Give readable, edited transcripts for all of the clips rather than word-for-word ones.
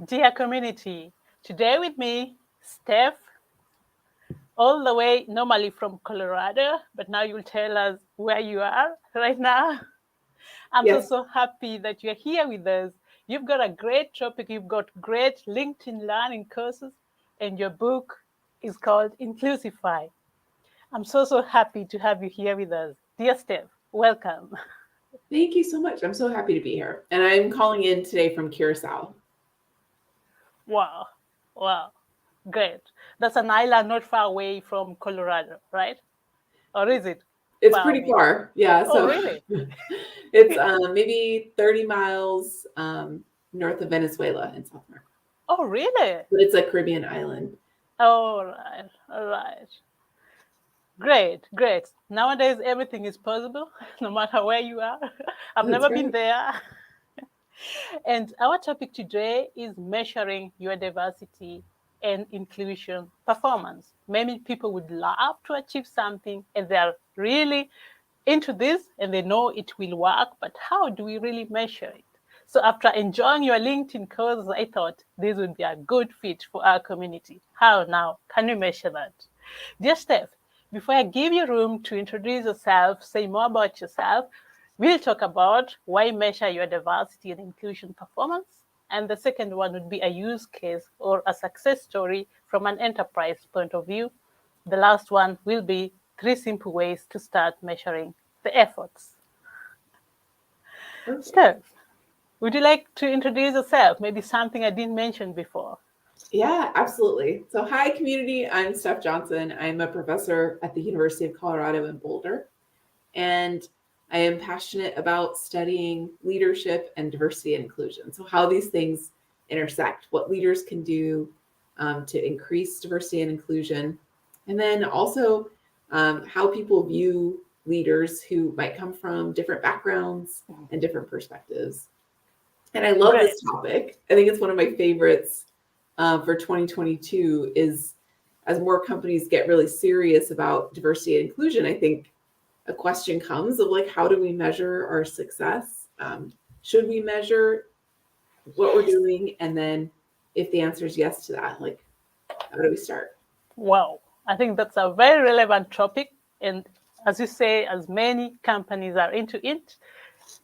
Dear community, today with me, Steph, all the way normally from Colorado, but now you'll tell us where you are right now. I'm Yes. so happy that you're here with us. You've got a great topic, you've got great LinkedIn learning courses, and your book is called Inclusify. I'm so happy to have you here with us. Dear Steph, welcome. Thank you so much. I'm so happy to be here. And I'm calling in today from Curacao. Wow, wow, great. That's an island not far away from Colorado, right? Or is it It's far pretty away? far. Yeah. Oh, So really? it's maybe 30 miles north of Venezuela in South America. Oh, really? But it's a Caribbean island. All right, all right. Great, great. Nowadays, everything is possible, no matter where you are. I've That's never been right. there. And our topic today is measuring your diversity and inclusion performance. Many people would love to achieve something and they are really into this and they know it will work, but how do we really measure it? So after enjoying your LinkedIn course, I thought this would be a good fit for our community. How now can we measure that? Dear Steph, before I give you room to introduce yourself, say more about yourself, we'll talk about why measure your diversity and inclusion performance. And the second one would be a use case or a success story from an enterprise point of view. The last one will be 3 simple ways to start measuring the efforts. Perfect. Steph, would you like to introduce yourself? Maybe something I didn't mention before. Yeah, absolutely. So, hi, community. I'm Steph Johnson. I'm a professor at the University of Colorado in Boulder, and I am passionate about studying leadership and diversity and inclusion. So, how these things intersect, what leaders can do to increase diversity and inclusion, and then also how people view leaders who might come from different backgrounds and different perspectives. And I love Great. this topic. I think it's one of my favorites for 2022 is as more companies get really serious about diversity and inclusion, I think a question comes of like, how do we measure our success? Should we measure what we're doing? And then if the answer is yes to that, like, how do we start? Wow. I think that's a very relevant topic. And as you say, as many companies are into it,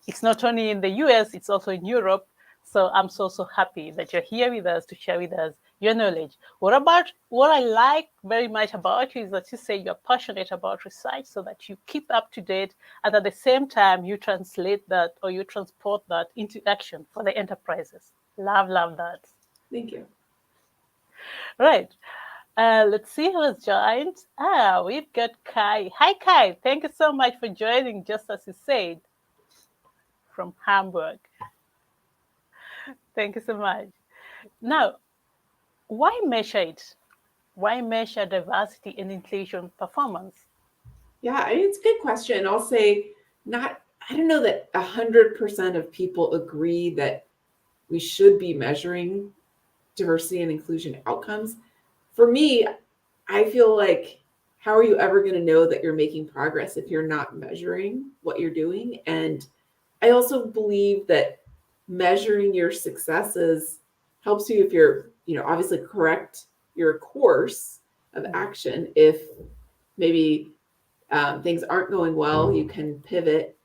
it's not only in the US, it's also in Europe. So I'm so happy that you're here with us to share with us your knowledge. What I like very much about you is that you say you're passionate about research so that you keep up to date and at the same time you translate that or you transport that into action for the enterprises. Love that. Thank you. Right. Let's see who has joined. We've got Kai. Hi, Kai. Thank you so much for joining, just as you said, from Hamburg. Thank you so much. Now, why measure it? Why measure diversity and inclusion performance? Yeah, it's a good question. I'll say not, I don't know that 100% of people agree that we should be measuring diversity and inclusion outcomes. For me, I feel like how are you ever going to know that you're making progress if you're not measuring what you're doing? And I also believe that measuring your successes helps you if you're, obviously correct your course of action. If maybe things aren't going well, you can pivot.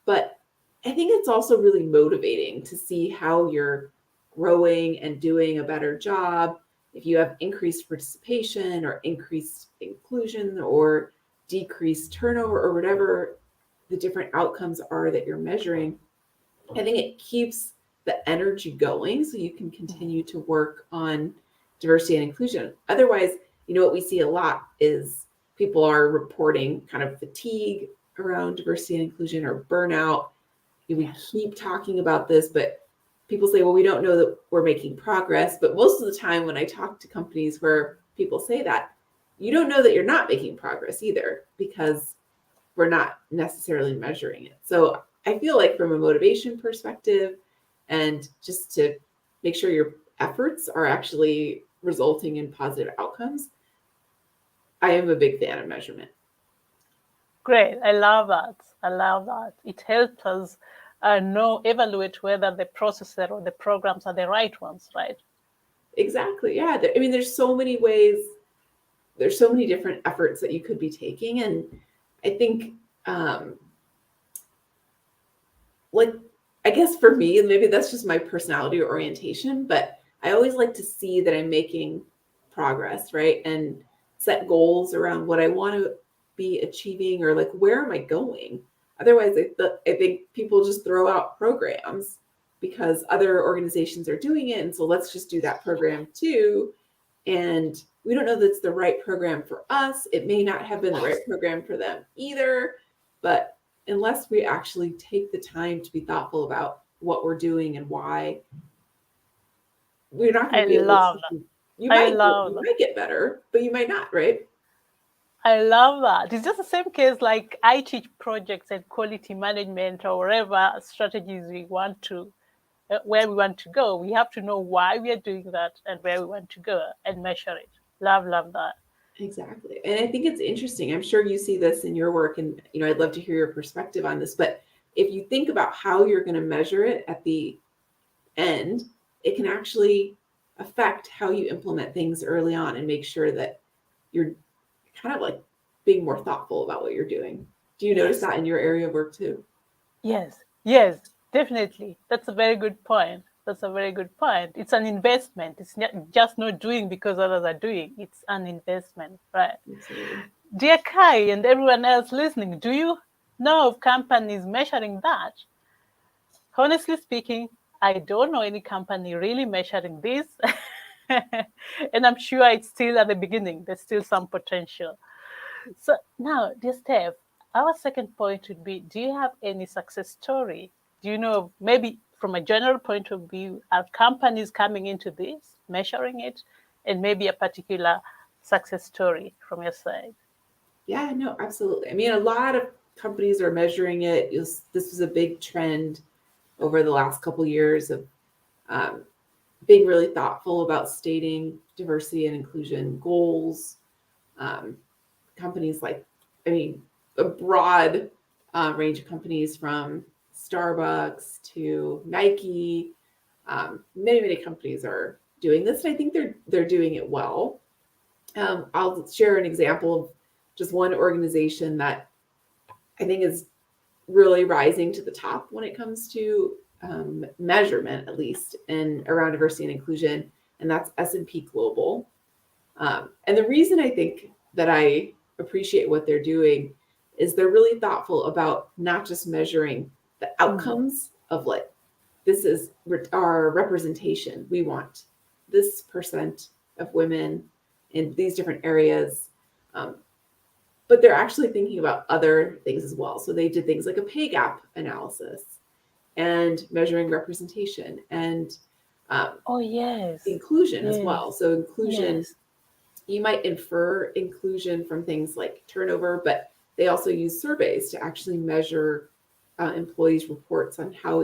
But I think it's also really motivating to see how you're growing and doing a better job. If you have increased participation or increased inclusion or decreased turnover or whatever the different outcomes are that you're measuring, I think it keeps the energy going so you can continue to work on diversity and inclusion. Otherwise, what we see a lot is people are reporting kind of fatigue around diversity and inclusion or burnout. We keep talking about this, but people say, well, we don't know that we're making progress. But most of the time when I talk to companies where people say that, you don't know that you're not making progress either because we're not necessarily measuring it. So I feel like from a motivation perspective and just to make sure your efforts are actually resulting in positive outcomes, I am a big fan of measurement. Great. I love that. I love that. It helps us evaluate whether the processor or the programs are the right ones, right? Exactly. Yeah. I mean, there's so many ways, there's so many different efforts that you could be taking. And I think, like, I guess for me, and maybe that's just my personality or orientation, but I always like to see that I'm making progress, right? And set goals around what I want to be achieving or like where am I going? Otherwise, I think people just throw out programs because other organizations are doing it. And so let's just do that program too. And we don't know that's the right program for us. It may not have been the right program for them either. But unless we actually take the time to be thoughtful about what we're doing and why, we're not going I to be able love that. to. You I might love you that. might get better, but you might not, right? I love that. It's just the same case like I teach projects and quality management or whatever strategies we want to, where we want to go. We have to know why we are doing that and where we want to go and measure it. Love that. Exactly. And I think it's interesting. I'm sure you see this in your work, and I'd love to hear your perspective on this. But if you think about how you're going to measure it at the end, it can actually affect how you implement things early on and make sure that you're kind of like being more thoughtful about what you're doing. Do you notice Yes. that in your area of work too? Yes, definitely. That's a very good point. That's a very good point. It's an investment. It's not just not doing because others are doing. It's an investment, right? Absolutely. Dear Kai and everyone else listening, do you know of companies measuring that? Honestly speaking, I don't know any company really measuring this. And I'm sure it's still at the beginning. There's still some potential. So now, dear Steph, our second point would be, do you have any success story? Do you know, maybe from a general point of view, are companies coming into this, measuring it, and maybe a particular success story from your side? Yeah, no, absolutely. I mean, a lot of companies are measuring it. This was a big trend over the last couple of years of um, being really thoughtful about stating diversity and inclusion goals. Um, Companies like, I mean, a broad range of companies from Starbucks to Nike. Many companies are doing this, and I think they're doing it well. I'll share an example of just one organization that I think is really rising to the top when it comes to measurement, at least, and around diversity and inclusion, and that's S&P Global. And the reason I think that I appreciate what they're doing is they're really thoughtful about not just measuring the Mm. outcomes of like, this is our representation. We want this percent of women in these different areas. Um, but they're actually thinking about other things as well. So they did things like a pay gap analysis and measuring representation and um, Oh, yes. inclusion as Yes. well. So inclusion, Yes. you might infer inclusion from things like turnover, but they also use surveys to actually measure employees' reports on how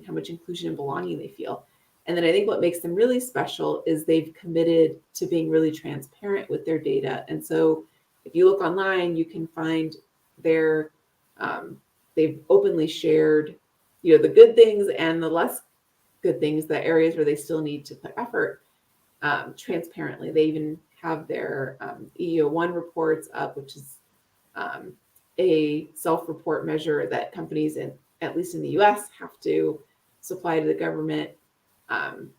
much inclusion and belonging they feel. And then I think what makes them really special is they've committed to being really transparent with their data. And so if you look online, you can find their, um, they've openly shared, the good things and the less good things, the areas where they still need to put effort transparently. They even have their EEO1 reports up, which is um, a self-report measure that companies, at least in the US, have to supply to the government. Um,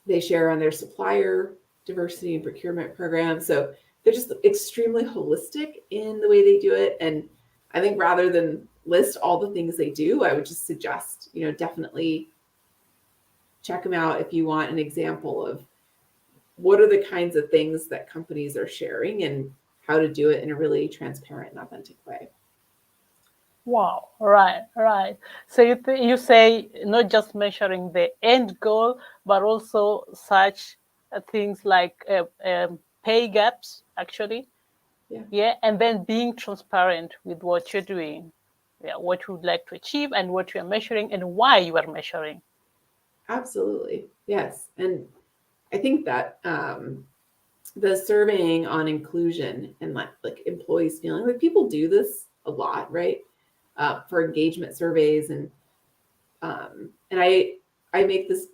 they share on their supplier diversity and procurement program. So they're just extremely holistic in the way they do it. And I think rather than list all the things they do, I would just suggest, definitely check them out if you want an example of what are the kinds of things that companies are sharing and how to do it in a really transparent and authentic way. Wow. Right. Right. So you say not just measuring the end goal, but also such things like pay gaps, actually. Yeah, Yeah, and then being transparent with what you're doing, yeah, what you would like to achieve and what you are measuring and why you are measuring. absolutely. Yes. And I think that the surveying on inclusion and like employees feeling like people do this a lot, right? For engagement surveys and I make this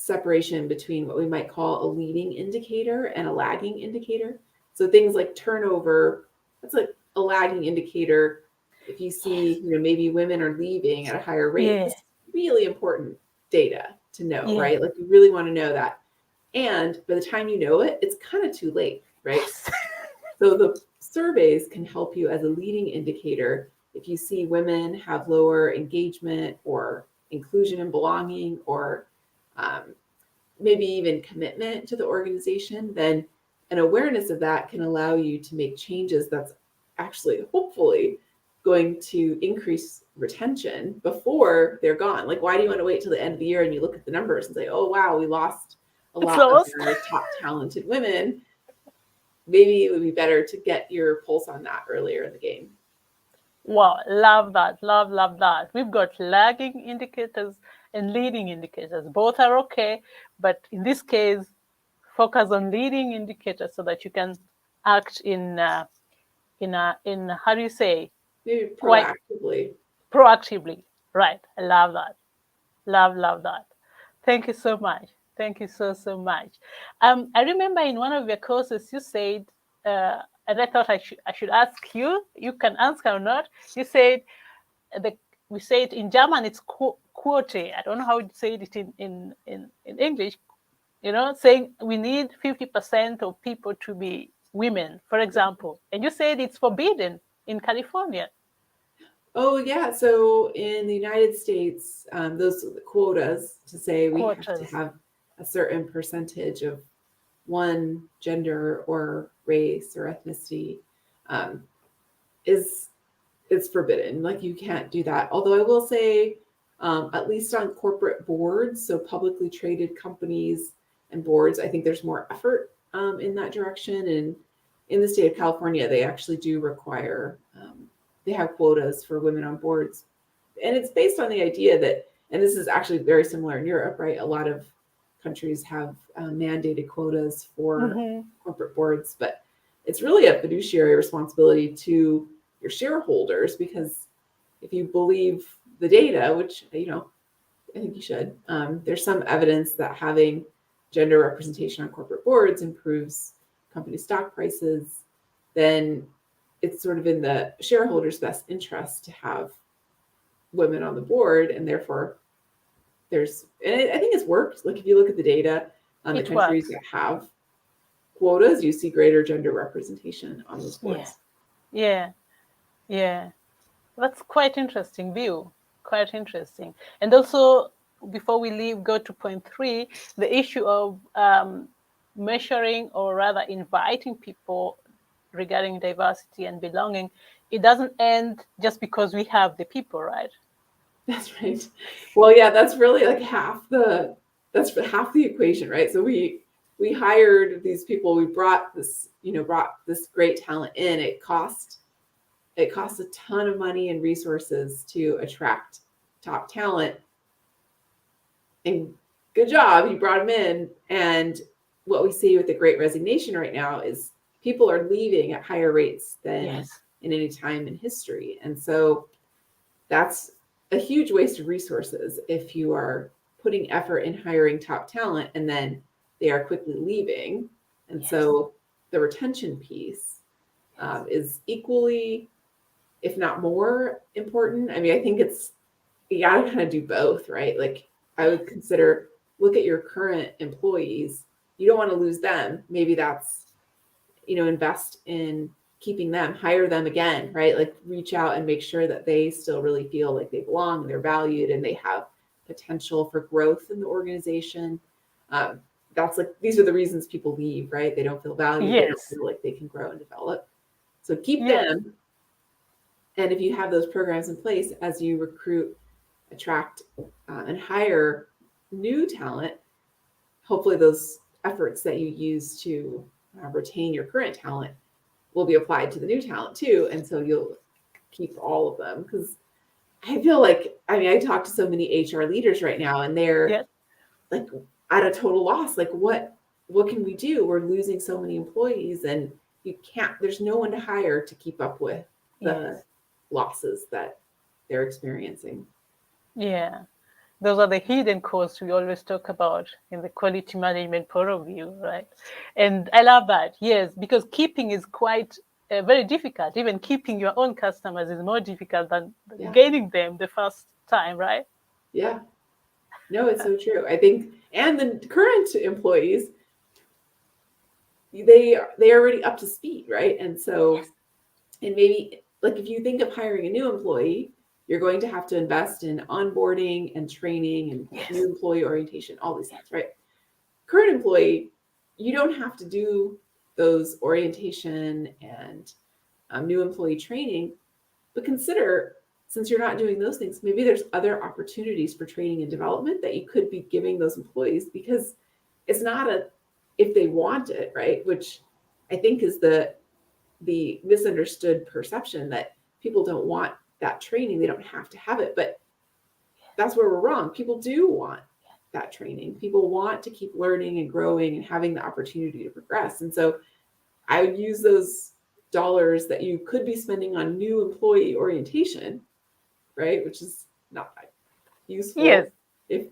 separation between what we might call a leading indicator and a lagging indicator. So things like turnover, that's like a lagging indicator. If you see, maybe women are leaving at a higher rate, Yeah. this is really important data to know, Yeah. right? Like you really want to know that. And by the time you know it, it's kind of too late, right? Yes. So the surveys can help you as a leading indicator if you see women have lower engagement or inclusion and belonging, or um, maybe even commitment to the organization, then an awareness of that can allow you to make changes that's actually hopefully going to increase retention before they're gone. Like, why do you want to wait till the end of the year and you look at the numbers and say, oh, wow, we lost a It's lot of lost. our top talented women? Maybe it would be better to get your pulse on that earlier in the game. Wow, love that. Love that. We've got lagging indicators and leading indicators. Both are okay, but in this case, focus on leading indicators so that you can act in how do you say, Maybe quite proactively. proactively. Right. I love that. Love that. Thank you so much. Thank you so much. I remember in one of your courses you said, and I thought I should ask you. You can answer or not. You said the we say it in German. It's quote. I don't know how you say it in English. Saying we need 50% of people to be women, for example. And you said it's forbidden in California. Oh, yeah. So in the United States, those quotas to say we have to Quotas. have a certain percentage of one gender or race or ethnicity um, is it's forbidden. Like you can't do that. Although I will say, at least on corporate boards, so publicly traded companies and boards, I think there's more effort in that direction. And in the state of California, they actually do require, they have quotas for women on boards. And it's based on the idea that, and this is actually very similar in Europe, right? A lot of countries have mandated quotas for Mm-hmm. corporate boards, but it's really a fiduciary responsibility to your shareholders, because if you believe the data, which I think you should, there's some evidence that having gender representation on corporate boards improves company stock prices. Then it's sort of in the shareholders' best interest to have women on the board, and therefore and I think it's worked. Like if you look at the data on the It countries works. that have quotas, you see greater gender representation on those Yeah. boards. Yeah. Yeah. That's quite interesting view. Quite interesting. And also, before we leave, go to point three, the issue of measuring or rather inviting people regarding diversity and belonging. It doesn't end just because we have the people, right? That's right. Well, yeah, that's really like that's half the equation, right? So we hired these people, we brought this great talent in. It cost a ton of money and resources to attract top talent. And good job, you brought them in. And what we see with the Great Resignation right now is people are leaving at higher rates than Yes. in any time in history. And so that's a huge waste of resources if you are putting effort in hiring top talent and then they are quickly leaving. And Yes. so the retention piece is equally, if not more important. I mean, I think you got to kind of do both, right? Like I would Yes. consider, look at your current employees. You don't want to lose them. Maybe that's, invest in keeping them, hire them again, right? Like reach out and make sure that they still really feel like they belong and they're valued and they have potential for growth in the organization. Um, that's like, these are the reasons people leave, right? They don't feel valued. They don't Yes. feel like they can grow and develop. So keep Yes. them. And if you have those programs in place as you recruit, attract, and hire new talent, hopefully those efforts that you use to retain your current talent will be applied to the new talent too. And so you'll keep all of them. Because I feel like, I mean, I talk to so many HR leaders right now and they're Yes. like at a total loss. Like what can we do? We're losing so many employees and there's no one to hire to keep up with the Yes. losses that they're experiencing. Yeah. Those are the hidden costs we always talk about in the quality management point of view, right? And I love that, yes, because keeping is quite very difficult. Even keeping your own customers is more difficult than Yeah. gaining them the first time, right? Yeah. No, it's so true. I think, and the current employees, they're already up to speed, right? And so, Yes, and maybe like if you think of hiring a new employee, you're going to have to invest in onboarding and training and new yes, employee orientation, all these things, right? Current employee, you don't have to do those orientation and new employee training, but consider, since you're not doing those things, maybe there's other opportunities for training and development that you could be giving those employees, because it's not a if they want it, right? Which I think is the misunderstood perception that people don't want that training, they don't have to have it. But that's where we're wrong. People do want that training. People want to keep learning and growing and having the opportunity to progress. And so I would use those dollars that you could be spending on new employee orientation, right, which is not yes. useful if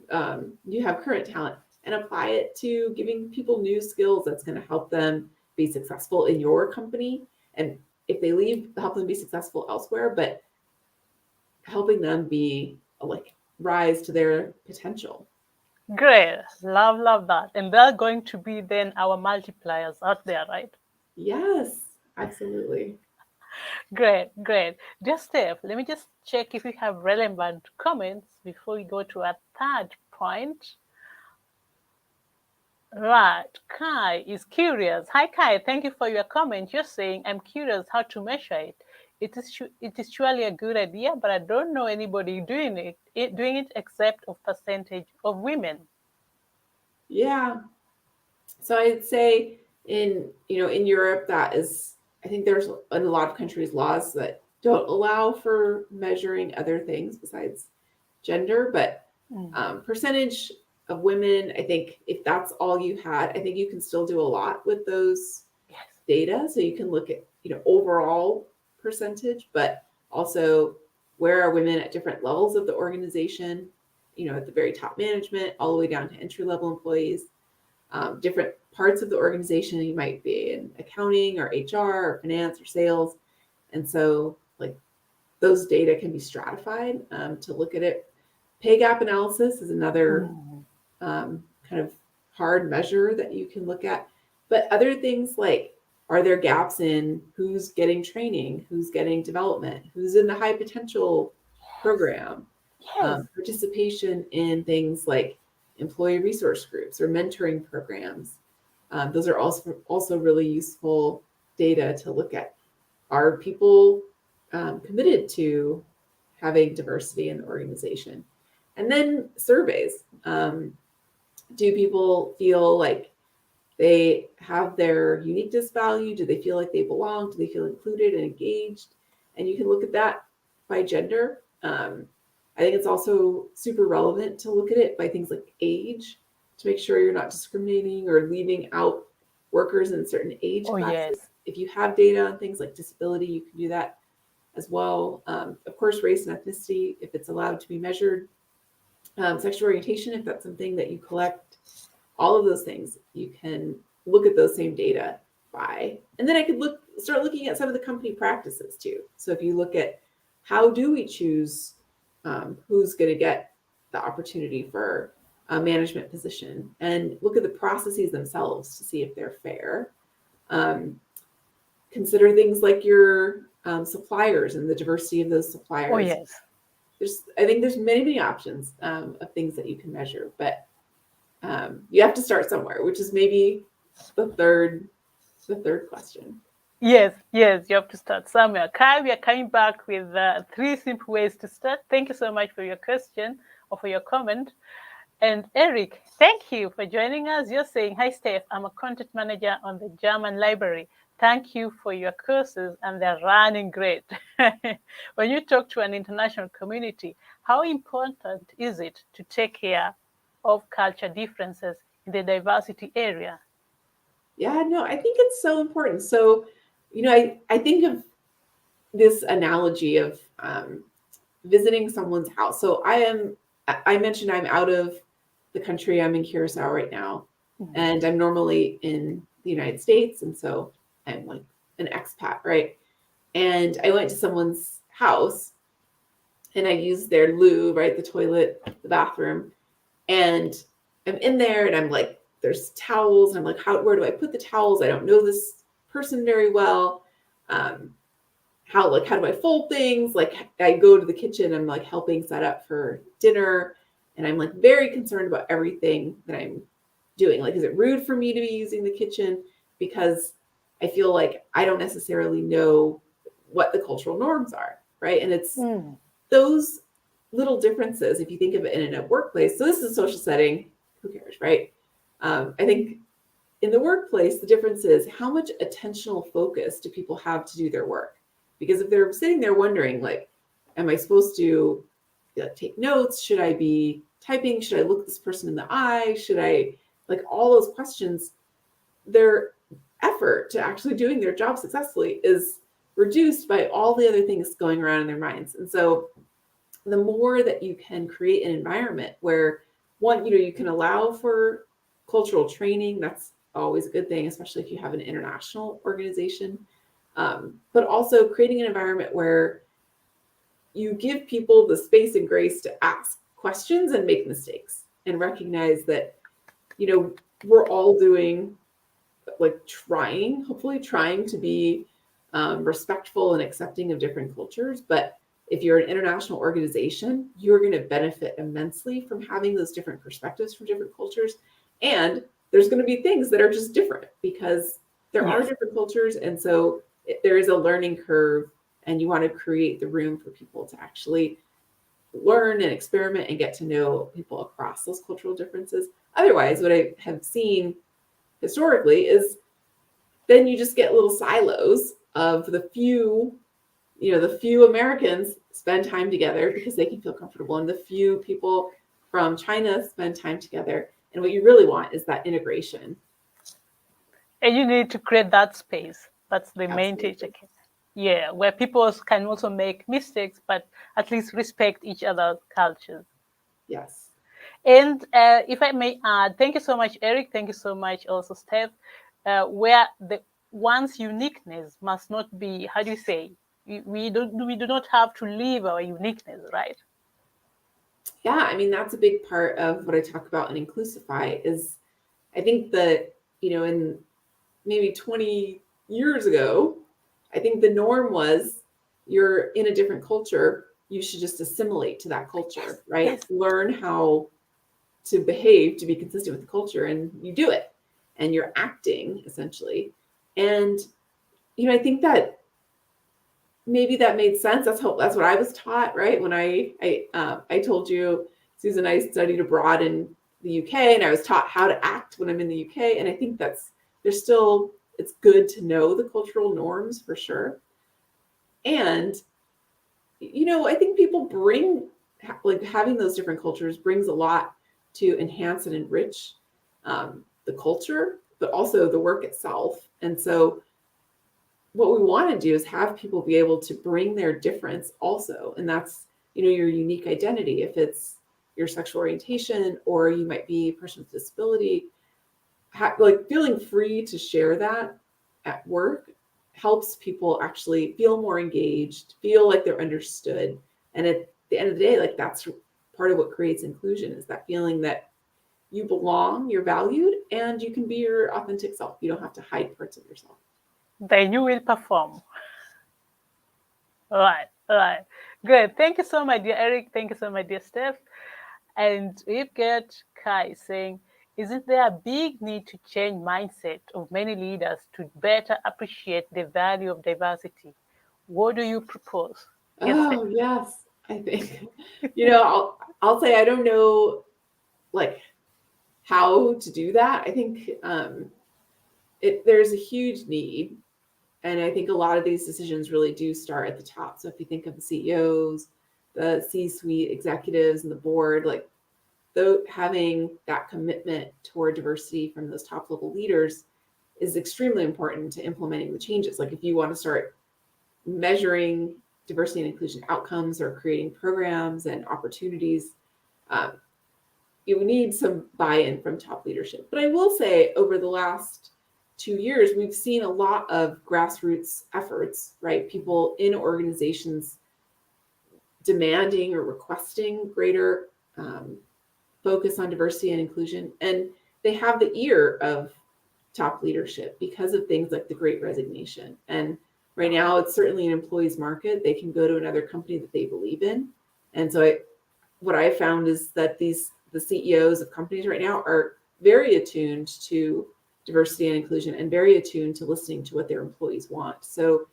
you have current talent, and apply it to giving people new skills that's going to help them be successful in your company. And if they leave, help them be successful elsewhere, but helping them be like rise to their potential. Great. Love that. And they're going to be then our multipliers out there, right? Yes, absolutely. Great. Just Steph, let me just check if we have relevant comments before we go to our third point. Right. Kai is curious. Hi, Kai. Thank you for your comment. You're saying, I'm curious how to measure it. It is surely a good idea, but I don't know anybody doing it except of percentage of women. Yeah. So I'd say in Europe, that is, I think there's in a lot of countries laws that don't allow for measuring other things besides gender, but Mm. percentage of women, I think if that's all you had, I think you can still do a lot with those Yes. data. So you can look at, overall percentage, but also where are women at different levels of the organization, at the very top management, all the way down to entry level employees, different parts of the organization. You might be in accounting or HR or finance or sales. And so, like, those data can be stratified to look at it. Pay gap analysis is another Mm. kind of hard measure that you can look at. But other things like, are there gaps in who's getting training, who's getting development, who's in the high potential program, Yes. participation in things like employee resource groups or mentoring programs. Those are also really useful data to look at. Are people committed to having diversity in the organization? And then surveys. Do people feel like they have their uniqueness value? Do they feel like they belong? Do they feel included and engaged? And you can look at that by gender. I think it's also super relevant to look at it by things like age to make sure you're not discriminating or leaving out workers in certain age Oh, classes. yes. If you have data on things like disability, you can do that as well. Of course, race and ethnicity, if it's allowed to be measured, sexual orientation, if that's something that you collect, all of those things you can look at those same data by. And then I could start looking at some of the company practices too. So if you look at how do we choose who's going to get the opportunity for a management position, and look at the processes themselves to see if they're fair. Um, Consider things like your suppliers and the diversity of those Oh, suppliers. yes. I think there's many options of things that you can measure, but you have to start somewhere, which is maybe the third question. Yes, you have to start somewhere. Kai, we are coming back with three simple ways to start. Thank you so much for your question or for your comment. And Eric, thank you for joining us. You're saying, hi, Steph, I'm a content manager on the German library. Thank you for your courses, and they're running great. When you talk to an international community, how important is it to take care of culture differences in the diversity area? Yeah, no, I think it's so important. So, I think of this analogy of visiting someone's house. So I am I mentioned I'm out of the country. I'm in Curacao right now, Mhm. and I'm normally in the United States, and so I'm like an expat, right? And I went to someone's house, and I used their loo, right, the toilet, the bathroom, and I'm in there, and I'm like, there's towels, and I'm like, where do I put the towels? I don't know this person very well. Um, how do I fold things? Like I go to the kitchen, I'm like helping set up for dinner, and I'm like very concerned about everything that I'm doing. Like, is it rude for me to be using the kitchen? Because I feel like I don't necessarily know what the cultural norms are, right? And it's Mm. those little differences, if you think of it in a workplace. So this is a social setting, who cares, right? I think in the workplace, the difference is how much attentional focus do people have to do their work? Because if they're sitting there wondering, like, am I supposed to take notes? Should I be typing? Should I look this person in the eye? Should I, like, all those questions, their effort to actually doing their job successfully is reduced by all the other things going around in their minds. And so the more that you can create an environment where one, you can allow for cultural training, that's always a good thing, especially if you have an international organization. But also creating an environment where you give people the space and grace to ask questions and make mistakes and recognize that, we're all doing, like, hopefully trying to be respectful and accepting of different cultures. But if you're an international organization, you're going to benefit immensely from having those different perspectives from different cultures. And there's going to be things that are just different because there are Yes. different cultures. And so there is a learning curve, and you want to create the room for people to actually learn and experiment and get to know people across those cultural differences. Otherwise, what I have seen historically is then you just get little silos of the few Americans spend time together because they can feel comfortable, and the few people from China spend time together. And what you really want is that integration. And you need to create that space. That's the main teacher. Absolutely. Yeah, where people can also make mistakes, but at least respect each other's cultures. Yes. And if I may add, thank you so much, Eric. Thank you so much, also, Steph. Where the one's uniqueness must not be, how do you say, we do not have to leave our uniqueness, right? Yeah, I mean, that's a big part of what I talk about in Inclusify is I think that, in maybe 20 years ago, I think the norm was you're in a different culture, you should just assimilate to that culture, right? Yes. Learn how to behave to be consistent with the culture, and you do it, and you're acting essentially. And I think that maybe that made sense. That's what I was taught, right? When I told you, Susan, I studied abroad in the UK, and I was taught how to act when I'm in the UK. And I think there's still, it's good to know the cultural norms for sure. And I think people bring, like, having those different cultures brings a lot to enhance and enrich the culture, but also the work itself. And so what we want to do is have people be able to bring their difference also. And that's, your unique identity. If it's your sexual orientation, or you might be a person with disability, like feeling free to share that at work helps people actually feel more engaged, feel like they're understood. And at the end of the day, like, that's part of what creates inclusion, is that feeling that you belong, you're valued, and you can be your authentic self. You don't have to hide parts of yourself. Then you will perform. All right. All right. Good. Thank you so much, dear Eric. Thank you so much, dear Steph. And we've got Kai saying, isn't there a big need to change mindset of many leaders to better appreciate the value of diversity? What do you propose? Yes, Steph. Oh, yes. I think, I'll say I don't know, like, how to do that. I think there's a huge need. And I think a lot of these decisions really do start at the top. So if you think of the CEOs, the C-suite executives, and the board, like, though, having that commitment toward diversity from those top level leaders is extremely important to implementing the changes. Like, if you want to start measuring diversity and inclusion outcomes or creating programs and opportunities, You need some buy-in from top leadership. But I will say over the last 2 years, we've seen a lot of grassroots efforts, right? People in organizations demanding or requesting greater focus on diversity and inclusion. And they have the ear of top leadership because of things like the Great Resignation. And right now, it's certainly an employee's market. They can go to another company that they believe in. And so what I found is that the CEOs of companies right now are very attuned to diversity and inclusion and very attuned to listening to what their employees want. So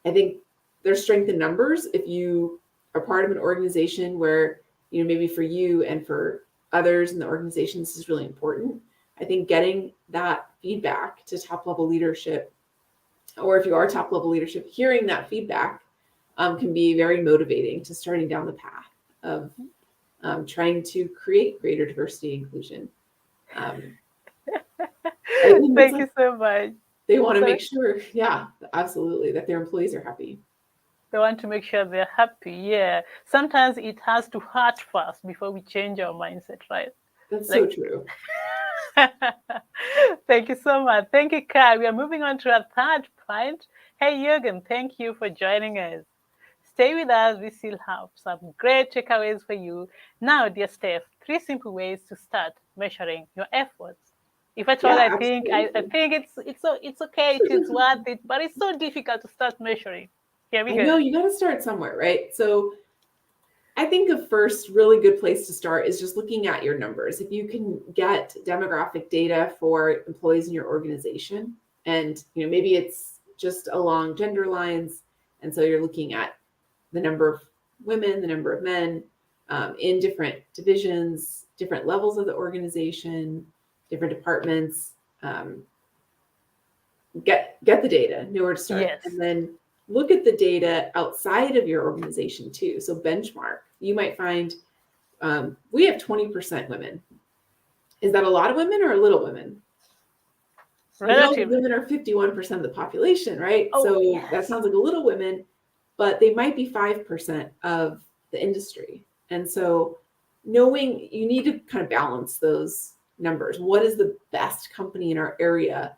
I think there's strength in numbers. If you are part of an organization where, maybe for you and for others in the organization, this is really important. I think getting that feedback to top level leadership, or if you are top level leadership, hearing that feedback can be very motivating to starting down the path of trying to create greater diversity and inclusion. Thank you so much. They want to make sure, yeah, absolutely, that their employees are happy. They want to make sure they're happy. Yeah. Sometimes it has to hurt first before we change our mindset, right? That's so true. Thank you so much. Thank you, Kai. We are moving on to our third point. Hey, Jürgen, thank you for joining us. Stay with us. We still have some great takeaways for you. Now, dear Steph, 3 simple ways to start measuring your efforts. If at all, I think it's okay. It's worth it, but it's so difficult to start measuring. Here we go. I know you got to start somewhere, right? So I think a first really good place to start is just looking at your numbers. If you can get demographic data for employees in your organization, and maybe it's just along gender lines, and so you're looking at the number of women, the number of men in different divisions, different levels of the organization, different departments. Get the data, know where to start, Yes. and then look at the data outside of your organization too. So benchmark. You might find we have 20% women. Is that a lot of women or a little women? Relatively. Women are 51% of the population, right? Oh, so yes. That sounds like a little women, but they might be 5% of the industry. And so knowing you need to kind of balance those numbers. What is the best company in our area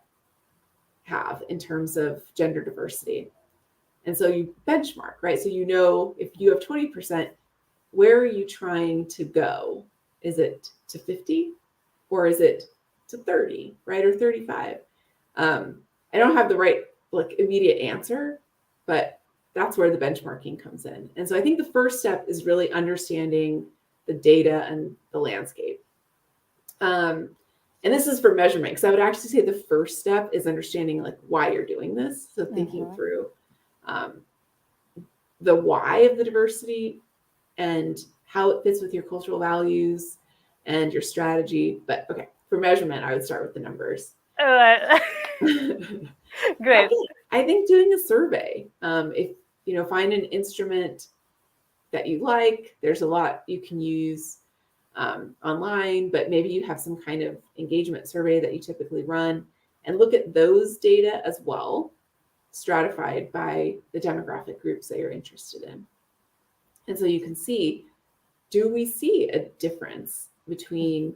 have in terms of gender diversity? And so you benchmark, right? So if you have 20%, where are you trying to go? Is it to 50 or is it to 30, right? Or 35? I don't have the right immediate answer, but that's where the benchmarking comes in. And so I think the first step is really understanding the data and the landscape. And this is for measurement, because I would actually say the first step is understanding why you're doing this. So thinking through the why of the diversity and how it fits with your cultural values and your strategy. But okay, for measurement, I would start with the numbers. All right. Great. I think doing a survey, if find an instrument that you like. There's a lot you can use online, but maybe you have some kind of engagement survey that you typically run, and look at those data as well, stratified by the demographic groups that you're interested in. And so you can see, do we see a difference between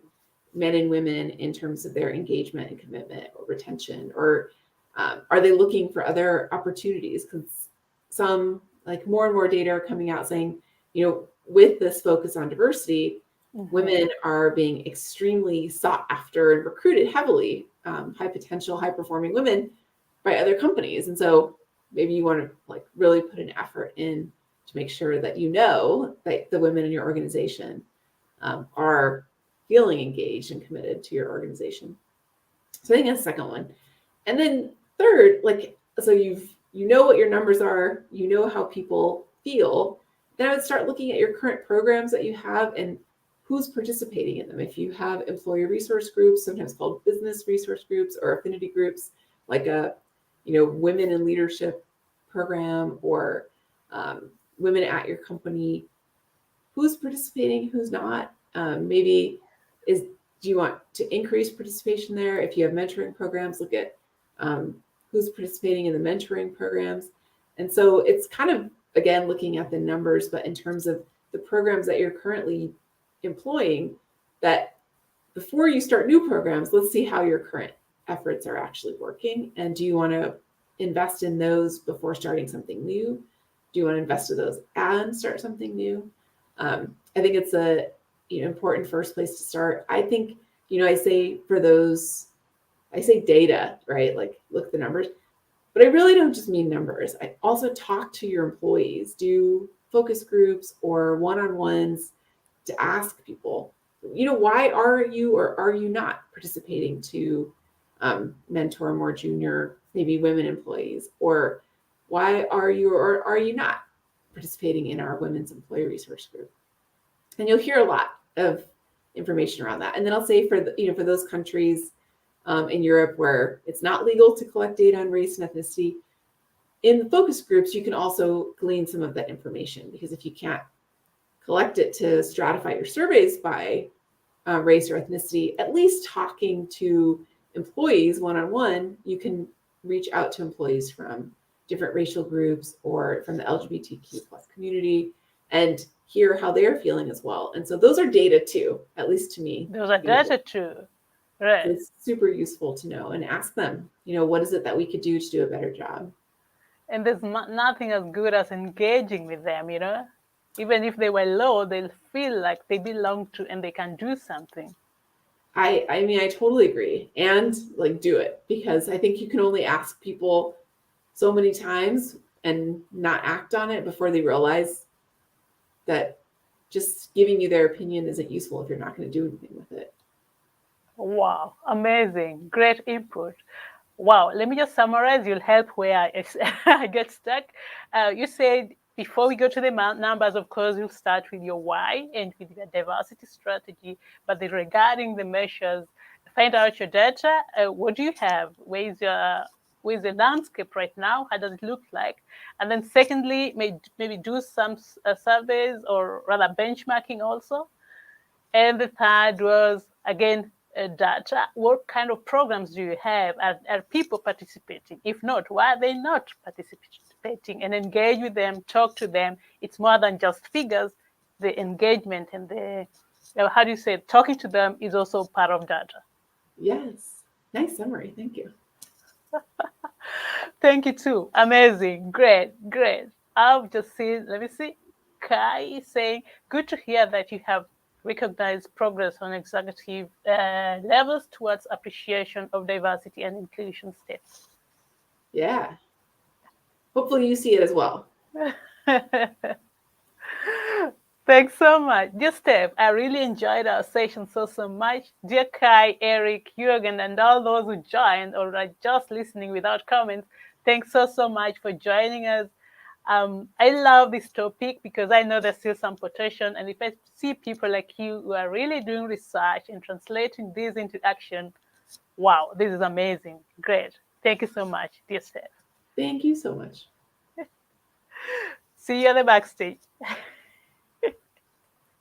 men and women in terms of their engagement and commitment or retention, or are they looking for other opportunities? Because some more and more data are coming out saying, with this focus on diversity, women are being extremely sought after and recruited heavily, high potential, high performing women by other companies. And so maybe you want to really put an effort in to make sure that that the women in your organization are feeling engaged and committed to your organization. So I think that's the second one. And then third, so you know what your numbers are, how people feel. Then I would start looking at your current programs that you have and who's participating in them. If you have employee resource groups, sometimes called business resource groups, or affinity groups, like a women in leadership program, or women at your company, who's participating, who's not? Maybe do you want to increase participation there? If you have mentoring programs, look at who's participating in the mentoring programs. And so it's kind of, again, looking at the numbers, but in terms of the programs that you're currently employing that before you start new programs, let's see how your current efforts are actually working. And do you want to invest in those before starting something new? Do you want to invest in those and start something new? I think it's a important first place to start. I think, I say for those, I say data, right? Like look at the numbers, but I really don't just mean numbers. I also talk to your employees, do focus groups or one-on-ones to ask people, why are you or are you not participating to mentor more junior, maybe women employees? Or why are you or are you not participating in our women's employee resource group? And you'll hear a lot of information around that. And then I'll say for for those countries in Europe where it's not legal to collect data on race and ethnicity, in the focus groups, you can also glean some of that information, because if you can't collect it to stratify your surveys by race or ethnicity, at least talking to employees one-on-one, you can reach out to employees from different racial groups or from the LGBTQ plus community and hear how they're feeling as well. And so those are data too, at least to me. Those are data too. Right. So it's super useful to know and ask them, what is it that we could do to do a better job? And there's nothing as good as engaging with them, Even if they were low, they'll feel like they belong to and they can do something. I mean, I totally agree. And like do it, because I think you can only ask people so many times and not act on it before they realize that just giving you their opinion isn't useful if you're not going to do anything with it. Wow, amazing. Great input. Wow, let me just summarize. You'll help where I get stuck. You said before we go to the numbers, of course, you'll start with your why and with your diversity strategy. But regarding the measures, find out your data. What do you have? Where's the landscape right now? How does it look like? And then secondly, maybe do some surveys or rather benchmarking also. And the third was, again, data. What kind of programs do you have? Are people participating? If not, why are they not participating? And engage with them, talk to them. It's more than just figures. The engagement and how do you say, talking to them is also part of data. Yes. Nice summary. Thank you. Thank you too. Amazing. Great. I've just seen, let me see. Kai is saying, good to hear that you have recognized progress on executive levels towards appreciation of diversity and inclusion steps. Yeah. Hopefully you see it as well. Thanks so much. Dear Steph, I really enjoyed our session so much. Dear Kai, Eric, Jürgen, and all those who joined or are just listening without comments, thanks so much for joining us. I love this topic because I know there's still some potential. And if I see people like you who are really doing research and translating this into action, wow, this is amazing. Great. Thank you so much, dear Steph. Thank you so much. See you at the backstage.